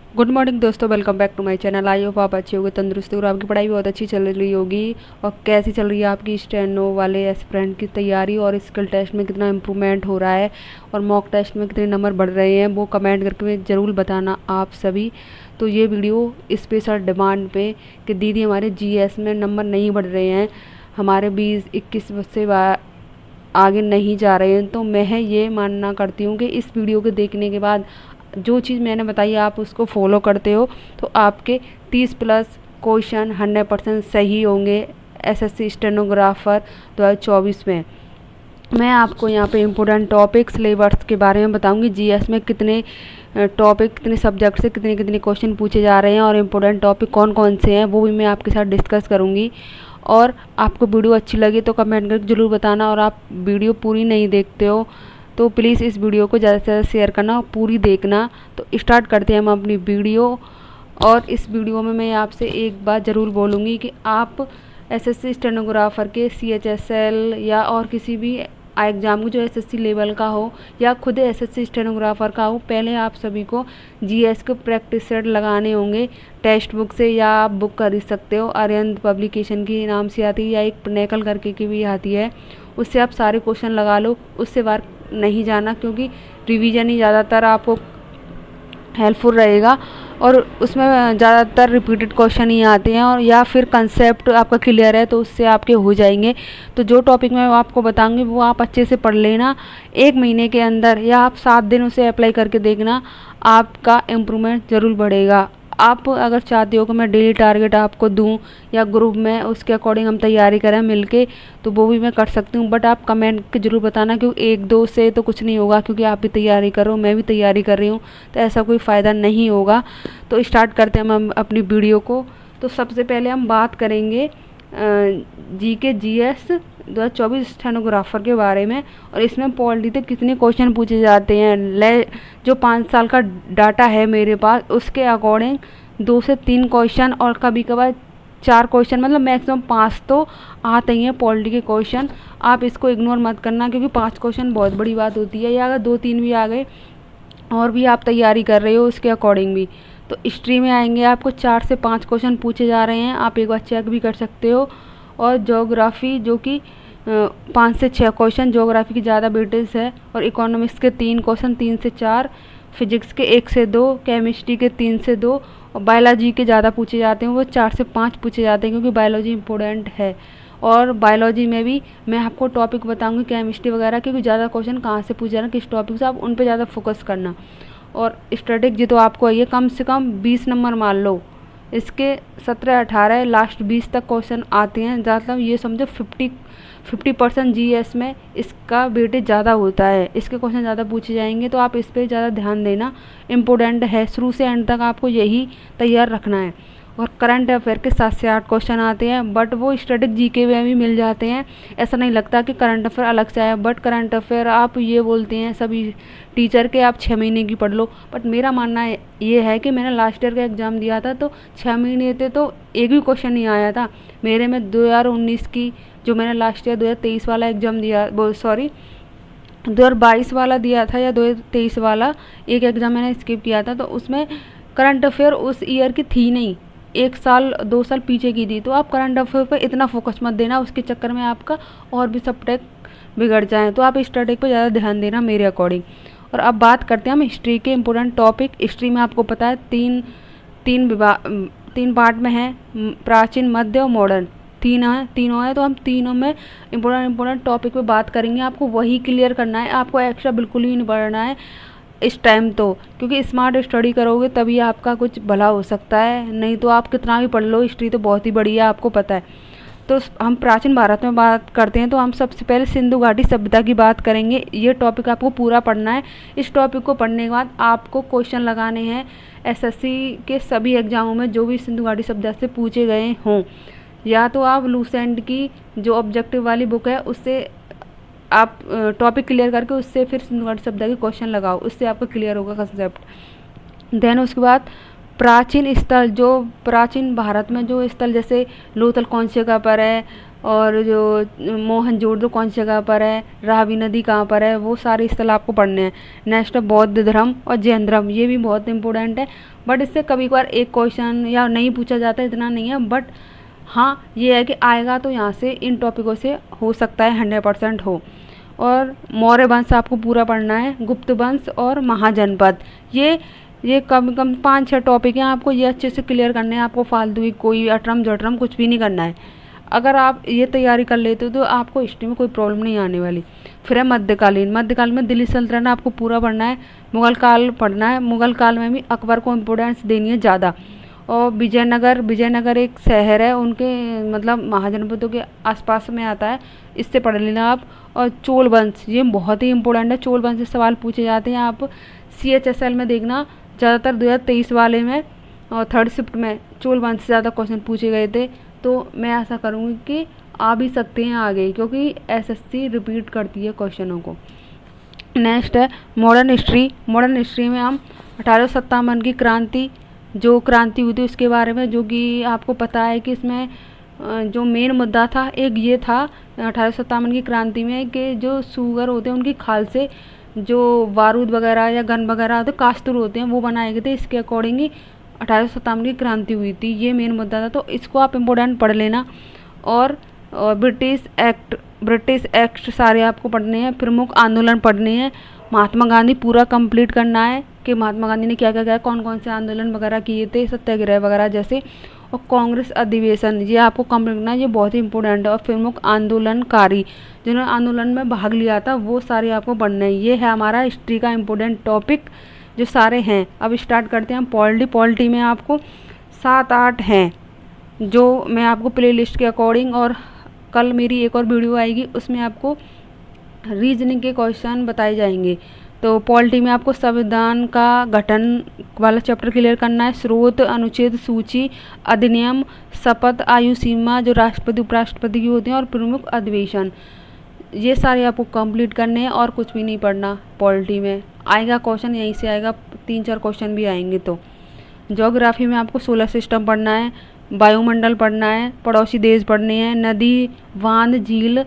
Good morning दोस्तों, welcome back to my channel. I hope आप अच्छे होंगे, तंदुरुस्त और आपकी पढ़ाई भी बहुत अच्छी चल रही होगी। और कैसी चल रही है आपकी स्टेनो वाले एस्पिरेंट की तैयारी, और स्किल टेस्ट में कितना इम्प्रूवमेंट हो रहा है और मॉक टेस्ट में कितने नंबर बढ़ रहे हैं, वो कमेंट करके ज़रूर बताना आप सभी। तो ये वीडियो स्पेशल डिमांड पे कि दीदी हमारे जीएस में नंबर नहीं बढ़ रहे हैं, हमारे 20-21 से आगे नहीं जा रहे हैं। तो मैं ये मानना करती हूँ कि इस वीडियो को देखने के बाद जो चीज़ मैंने बताई आप उसको फॉलो करते हो तो आपके 30+ क्वेश्चन 100% सही होंगे एसएससी स्टेनोग्राफर 2024 में। मैं आपको यहाँ पे इम्पोर्टेंट टॉपिक सिलेबस के बारे में बताऊंगी। जीएस में कितने टॉपिक, कितने सब्जेक्ट से कितने कितने क्वेश्चन पूछे जा रहे हैं और इम्पोर्टेंट टॉपिक कौन कौन से हैं वो भी मैं आपके साथ डिस्कस करूँगी। और आपको वीडियो अच्छी लगी तो कमेंट करके ज़रूर बताना, और आप वीडियो पूरी नहीं देखते हो तो प्लीज़ इस वीडियो को ज़्यादा से ज़्यादा शेयर करना और पूरी देखना। तो स्टार्ट करते हैं हम अपनी वीडियो। और इस वीडियो में मैं आपसे एक बात ज़रूर बोलूँगी कि आप एसएससी स्टेनोग्राफर के सीएचएसएल या और किसी भी एग्ज़ाम को जो एसएससी लेवल का हो या खुद एसएससी स्टेनोग्राफर का हो, पहले आप सभी को जीएस के प्रैक्टिस सेट लगाने होंगे टेक्स्ट बुक से, या आप बुक खरीद सकते हो। आर्यन पब्लिकेशन की नाम से आती है या एक पिनेकल करके की भी आती है, उससे आप सारे क्वेश्चन लगा लो। उससे बार नहीं जाना क्योंकि रिवीजन ही ज़्यादातर आपको हेल्पफुल रहेगा और उसमें ज़्यादातर रिपीटेड क्वेश्चन ही आते हैं, और या फिर कंसेप्ट आपका क्लियर है तो उससे आपके हो जाएंगे। तो जो टॉपिक मैं आपको बताऊंगी वो आप अच्छे से पढ़ लेना 1 महीने के अंदर, या आप 7 दिन उसे अप्लाई करके देखना, आपका इम्प्रूवमेंट ज़रूर बढ़ेगा। आप अगर चाहते हो कि मैं डेली टारगेट आपको दूं या ग्रुप में उसके अकॉर्डिंग हम तैयारी करें मिलके, तो वो भी मैं कर सकती हूँ। बट आप कमेंट के जरूर बताना, क्योंकि 1-2 से तो कुछ नहीं होगा, क्योंकि आप भी तैयारी करो, मैं भी तैयारी कर रही हूँ, तो ऐसा कोई फ़ायदा नहीं होगा। तो स्टार्ट करते हैं हम अपनी वीडियो को। तो सबसे पहले हम बात करेंगे जीके जीएस 2024 स्टेनोग्राफर के बारे में। और इसमें पॉलिटी से कितने क्वेश्चन पूछे जाते हैं, जो 5 साल का डाटा है मेरे पास उसके अकॉर्डिंग 2 से 3 क्वेश्चन और कभी कभार 4 क्वेश्चन, मतलब मैक्सिमम 5 तो आते ही हैं पॉलिटी के क्वेश्चन। आप इसको इग्नोर मत करना, क्योंकि 5 क्वेश्चन बहुत बड़ी बात होती है, या अगर 2-3 भी आ गए और भी आप तैयारी कर रहे हो उसके अकॉर्डिंग भी। तो हिस्ट्री में आएंगे आपको 4 से 5 क्वेश्चन पूछे जा रहे हैं, आप एक बार चेक भी कर सकते हो। और ज्योग्राफी जो कि 5 से 6 क्वेश्चन, ज्योग्राफी की ज़्यादा वेटेज है। और इकोनॉमिक्स के 3 क्वेश्चन 3 से 4, फिजिक्स के 1 से 2, केमिस्ट्री के 3 से 2, और बायोलॉजी के ज़्यादा पूछे जाते हैं, वो 4 से 5 पूछे जाते हैं, क्योंकि बायोलॉजी इंपॉर्टेंट है। और बायोलॉजी में भी मैं आपको टॉपिक बताऊंगी केमिस्ट्री वगैरह, क्योंकि ज़्यादा क्वेश्चन कहाँ से पूछे जा रहे हैं, किस टॉपिक से, आप उन पर ज़्यादा फोकस करना। और स्ट्रेटेजी तो आपको ये कम से कम 20 नंबर मान लो, इसके 17-18 लास्ट 20 तक क्वेश्चन आते हैं। ज़्यादा ये समझो 50% जीएस में इसका वेटेज ज़्यादा होता है, इसके क्वेश्चन ज़्यादा पूछे जाएंगे, तो आप इस पर ज़्यादा ध्यान देना, इम्पोर्टेंट है। शुरू से एंड तक आपको यही तैयार रखना है। और करंट अफेयर के 7 से 8 क्वेश्चन आते हैं, बट वो स्टैटिक जीके में भी मिल जाते हैं। ऐसा नहीं लगता कि करंट अफेयर अलग से आया, बट करंट अफेयर आप ये बोलते हैं सभी टीचर के आप 6 महीने की पढ़ लो, बट मेरा मानना ये है कि मैंने लास्ट ईयर का एग्ज़ाम दिया था तो 6 महीने थे तो एक भी क्वेश्चन नहीं आया था मेरे में। 2019 की जो मैंने लास्ट ईयर 2023 वाला एग्ज़ाम दिया, वो सॉरी 2022 वाला दिया था या 2023 वाला, एक एग्ज़ाम मैंने स्किप किया था, तो उसमें करंट अफेयर उस ईयर की थी नहीं, 1 साल 2 साल पीछे की थी। तो आप करंट अफेयर पर इतना फोकस मत देना, उसके चक्कर में आपका और भी सब्जेक्ट बिगड़ जाए। तो आप इस टॉपिक पर ज़्यादा ध्यान देना मेरे अकॉर्डिंग। और अब बात करते हैं हम हिस्ट्री के इंपॉर्टेंट टॉपिक। हिस्ट्री में आपको पता है तीन पार्ट में है, प्राचीन, मध्य और मॉडर्न, तीनों है। तो हम तीनों में इम्पोर्टेंट टॉपिक पे बात करेंगे। आपको वही क्लियर करना है, आपको एक्स्ट्रा बिल्कुल ही नहीं पढ़ना है इस टाइम तो, क्योंकि स्मार्ट स्टडी करोगे तभी आपका कुछ भला हो सकता है, नहीं तो आप कितना भी पढ़ लो, हिस्ट्री तो बहुत ही बड़ी है, आपको पता है। तो हम प्राचीन भारत में बात करते हैं तो हम सबसे पहले सिंधु घाटी सभ्यता की बात करेंगे। ये टॉपिक आपको पूरा पढ़ना है। इस टॉपिक को पढ़ने के बाद आपको क्वेश्चन लगाने हैं एसएससी के सभी एग्जामों में जो भी सिंधु घाटी सभ्यता से पूछे गए हों, या तो आप लूसेंट की जो ऑब्जेक्टिव वाली बुक है उससे आप टॉपिक क्लियर करके उससे फिर सिंधु घाटी सभ्यता के क्वेश्चन लगाओ, उससे आपको क्लियर होगा कंसेप्ट। देन उसके बाद प्राचीन स्थल, जो प्राचीन भारत में जो स्थल जैसे लोथल कौन से का पर है, और जो मोहनजोदड़ो कौन सी जगह पर है, रावी नदी कहाँ पर है, वो सारे स्थल आपको पढ़ने हैं। नेक्स्ट है बौद्ध धर्म और जैन धर्म, ये भी बहुत इंपॉर्टेंट है, बट इससे कभी कभार एक क्वेश्चन या नहीं पूछा जाता है, इतना नहीं है, बट हाँ ये है कि आएगा तो यहाँ से इन टॉपिकों से हो सकता है 100% हो। और मौर्य वंश आपको पूरा पढ़ना है, गुप्त वंश और महाजनपद, ये कम कम 5-6 टॉपिक हैं, आपको ये अच्छे से क्लियर करने हैं। आपको फालतू की कोई अटरम जटरम कुछ भी नहीं करना है। अगर आप ये तैयारी कर लेते हो तो आपको हिस्ट्री में कोई प्रॉब्लम नहीं आने वाली। फिर है मध्यकालीन में दिल्ली सल्तनत आपको पूरा पढ़ना है। मुगल काल पढ़ना है, मुगल काल में भी अकबर को इम्पोर्टेंस देनी है ज़्यादा। और विजयनगर एक शहर है, उनके मतलब महाजनपदों के आसपास में आता है, इससे पढ़ लेना आप। और चोल वंश, ये बहुत ही इंपॉर्टेंट है, चोल वंश से सवाल पूछे जाते हैं। आप CHSL में देखना, ज़्यादातर 2023 वाले में और 3rd शिफ्ट में चोल वंश से ज़्यादा क्वेश्चन पूछे गए थे। तो मैं ऐसा करूँगी कि आ भी सकते हैं आगे, क्योंकि SSC रिपीट करती है क्वेश्चनों को। नेक्स्ट है मॉडर्न हिस्ट्री में हम 1857 की क्रांति, जो क्रांति हुई थी उसके बारे में, जो कि आपको पता है कि इसमें जो मेन मुद्दा था एक ये था 1857 की क्रांति में कि जो शुगर होते हैं उनकी खाल से जो बारूद वगैरह या गन वगैरह होते कास्तूर होते हैं वो बनाए गए थे। इसके अकॉर्डिंग ही 1857 की क्रांति हुई थी, ये मेन मुद्दा था, तो इसको आप इम्पोर्टेंट पढ़ लेना। और ब्रिटिश एक्ट सारे आपको पढ़ने हैं। प्रमुख आंदोलन पढ़ने हैं। महात्मा गांधी पूरा कंप्लीट करना है कि महात्मा गांधी ने क्या क्या किया, कौन कौन से आंदोलन वगैरह किए थे, सत्याग्रह वगैरह जैसे। और कांग्रेस अधिवेशन, ये आपको कंप्लीट करना है, ये बहुत ही इंपॉर्टेंट है। और प्रमुख आंदोलनकारी जिन्होंने आंदोलन में भाग लिया था वो सारे आपको पढ़ने हैं। ये है हमारा हिस्ट्री का इम्पोर्टेंट टॉपिक जो सारे हैं। अब स्टार्ट करते हैं पॉलिटी में आपको 7-8 हैं जो मैं आपको प्ले लिस्ट के अकॉर्डिंग, और कल मेरी एक और वीडियो आएगी उसमें आपको रीजनिंग के क्वेश्चन बताए जाएंगे। तो पॉलिटी में आपको संविधान का गठन वाला चैप्टर क्लियर करना है। स्रोत, अनुच्छेद, सूची, अधिनियम, शपथ, आयु सीमा जो राष्ट्रपति उपराष्ट्रपति की होती हैं, और प्रमुख अधिवेशन, ये सारे आपको कंप्लीट करने हैं और कुछ भी नहीं पढ़ना। पॉलिटी में आएगा क्वेश्चन, यहीं से आएगा, 3-4 क्वेश्चन भी आएंगे। तो ज्योग्राफी में आपको सोलर सिस्टम पढ़ना है, वायुमंडल पढ़ना है, पड़ोसी देश पढ़ने हैं, नदी, बांध, झील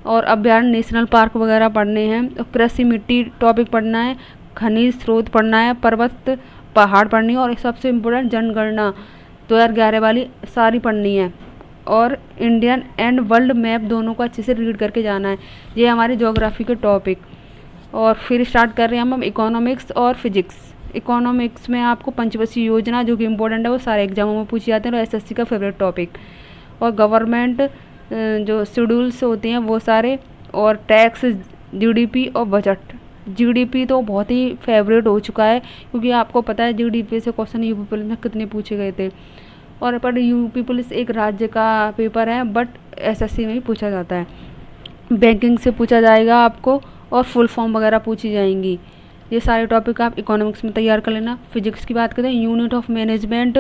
और अभ्यारण्य, नेशनल पार्क वगैरह पढ़ने हैं। कृषि, मिट्टी टॉपिक पढ़ना है, खनिज स्रोत पढ़ना है, पर्वत पहाड़ पढ़नी है, और सबसे इम्पोर्टेंट जनगणना 2011 वाली सारी पढ़नी है। और इंडियन एंड वर्ल्ड मैप दोनों को अच्छे से रीड करके जाना है। ये हमारे ज्योग्राफी के टॉपिक। और फिर स्टार्ट कर रहे हैं हम इकोनॉमिक्स और फिजिक्स। इकोनॉमिक्स में आपको पंचवर्षीय योजना जो कि इम्पोर्टेंट है, वो सारे एग्जामों में पूछे जाते हैं और SSC का फेवरेट टॉपिक। और गवर्नमेंट जो शेड्यूल्स होते हैं वो सारे, और टैक्स, GDP और बजट। GDP तो बहुत ही फेवरेट हो चुका है, क्योंकि आपको पता है GDP से क्वेश्चन यूपी पुलिस में कितने पूछे गए थे। और पर यूपी पुलिस एक राज्य का पेपर है, बट SSC में ही पूछा जाता है। बैंकिंग से पूछा जाएगा आपको, और फुल फॉर्म वगैरह पूछी जाएंगी। ये सारे टॉपिक आप इकोनॉमिक्स में तैयार कर लेना। फिजिक्स की बात करें, unit of management,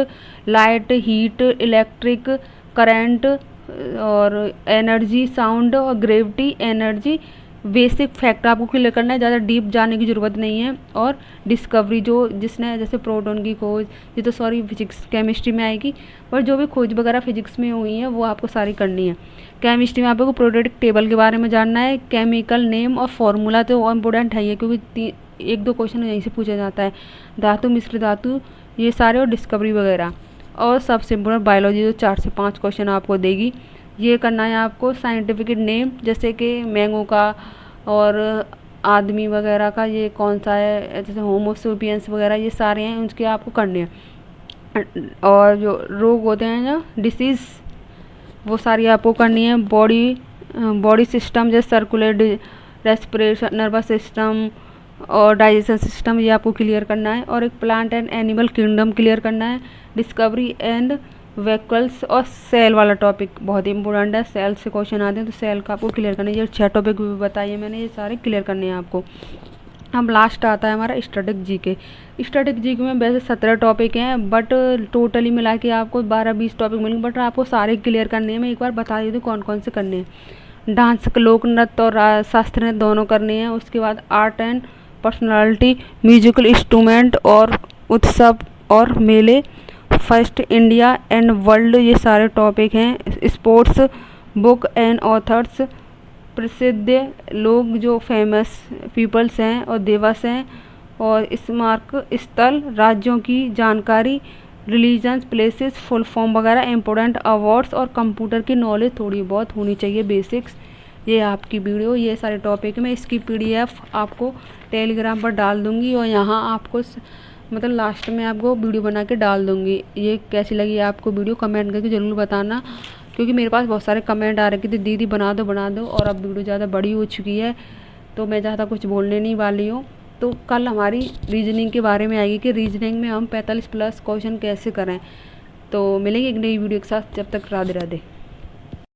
light, heat, electric current और एनर्जी, साउंड और ग्रेविटी, एनर्जी, बेसिक फैक्ट आपको क्लियर करना है, ज़्यादा डीप जाने की ज़रूरत नहीं है। और डिस्कवरी जो जिसने जैसे प्रोटॉन की खोज, ये तो सॉरी फिजिक्स केमिस्ट्री में आएगी, पर जो भी खोज वगैरह फिजिक्स में हुई है वो आपको सारी करनी है। केमिस्ट्री में आपको पीरियोडिक टेबल के बारे में जानना है। केमिकल नेम और फार्मूला तो इम्पोर्टेंट है ये, क्योंकि 1-2 क्वेश्चन यहीं से पूछा जाता है। धातु, मिश्र धातु, ये सारे, और डिस्कवरी वगैरह। और सबसे इम्पोर्टेंट बायोलॉजी जो 4 से 5 क्वेश्चन आपको देगी। ये करना है आपको साइंटिफिक नेम, जैसे कि मैंगो का और आदमी वगैरह का ये कौन सा है, जैसे होमो सेपियंस वगैरह, ये सारे हैं उनके आपको करने हैं। और जो रोग होते हैं ना, डिसीज़, वो सारी आपको करनी है। बॉडी सिस्टम जैसे सर्कुलेटरी, रेस्पिरेशन, नर्वस सिस्टम और डाइजेशन सिस्टम, ये आपको क्लियर करना है। और एक plant and animal kingdom clear करना है। डिस्कवरी एंड वैक्यूल्स और सेल वाला टॉपिक बहुत इंपॉर्टेंट है, सेल से क्वेश्चन आते हैं, तो सेल का आपको क्लियर करना है। ये 6 टॉपिक भी बताइए मैंने, ये सारे क्लियर करने हैं आपको। अब लास्ट आता है हमारा स्टैटिक जीके। स्टैटिक जीके में वैसे 17 टॉपिक हैं, बट टोटली मिला के आपको 12-20 टॉपिक मिलेंगे, बट आपको सारे क्लियर करने हैं। मैं एक बार बता देती हूँ कौन कौन से करने हैं। डांस, लोक नृत्य और शास्त्रीय नृत्य दोनों करने हैं। उसके बाद art and personality, musical instrument और उत्सव और मेले, फर्स्ट इंडिया एंड वर्ल्ड, ये सारे टॉपिक हैं। स्पोर्ट्स, बुक एंड ऑथर्स, प्रसिद्ध लोग जो फेमस पीपल्स हैं, और दिवस हैं, और स्मारक स्थल, राज्यों की जानकारी, रिलीजन्स, प्लेसेस, फुल फॉर्म वगैरह, इम्पोर्टेंट अवार्ड्स, और कंप्यूटर की नॉलेज थोड़ी बहुत होनी चाहिए, बेसिक्स। ये आपकी वीडियो, ये सारे टॉपिक मैं इसकी PDF आपको टेलीग्राम पर डाल दूँगी, और यहाँ आपको मतलब लास्ट में आपको वीडियो बना के डाल दूँगी। ये कैसी लगी आपको वीडियो कमेंट करके ज़रूर बताना, क्योंकि मेरे पास बहुत सारे कमेंट आ रहे थे दीदी बना दो, और अब वीडियो ज़्यादा बड़ी हो चुकी है तो मैं ज़्यादा कुछ बोलने नहीं वाली हूँ। तो कल हमारी रीजनिंग के बारे में आएगी कि रीजनिंग में हम 45+ क्वेश्चन कैसे करें। तो मिलेंगे एक नई वीडियो के साथ, जब तक राधे राधे।